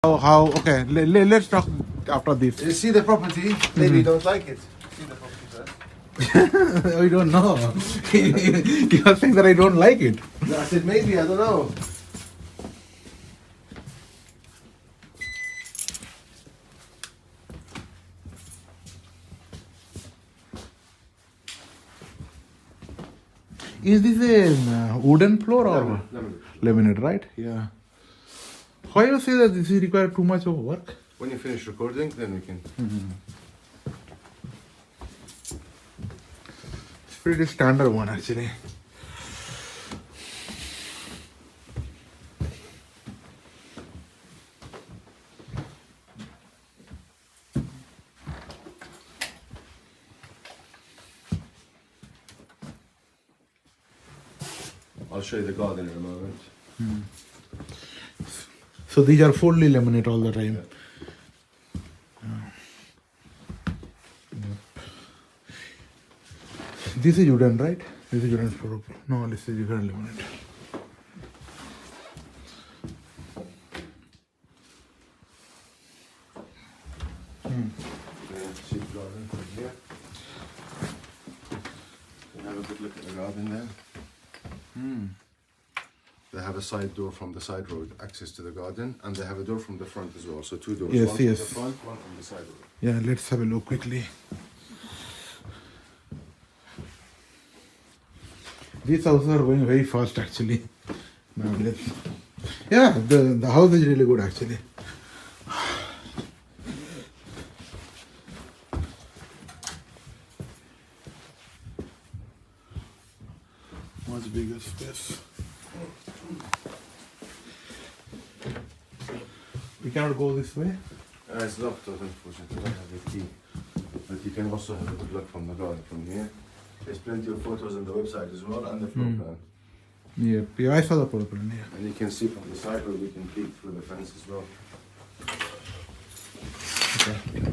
Okay, let's talk after this. You see the property, maybe you don't like it. See the property first. I don't know. You are saying that I don't like it. No, I said maybe, I don't know. Is this a wooden floor or Lemon. laminate, right? Yeah. Why you say that this is require too much of work? When you finish recording, then we can. It's pretty standard one actually. I'll show you the garden in a moment. So these are fully laminate all the time. This is wooden, right? This is wooden floor. No, this is wooden laminate. See the garden from here. You have a good look at the garden there. They have a side door from the side road, access to the garden, and they have a door from the front as well. So two doors. Yes, one yes. from the front, one from the side road. Yeah, let's have a look quickly. These houses are going very fast actually. Nowadays. Yeah, the house is really good actually. Much bigger space. We cannot go this way. It's locked, unfortunately. I don't have the key. But you can also have a good look from the garden from here. There's plenty of photos on the website as well and the floor plan. Yeah, I saw the floor plan. Yeah. And you can see from the side where we can peek through the fence as well. Okay.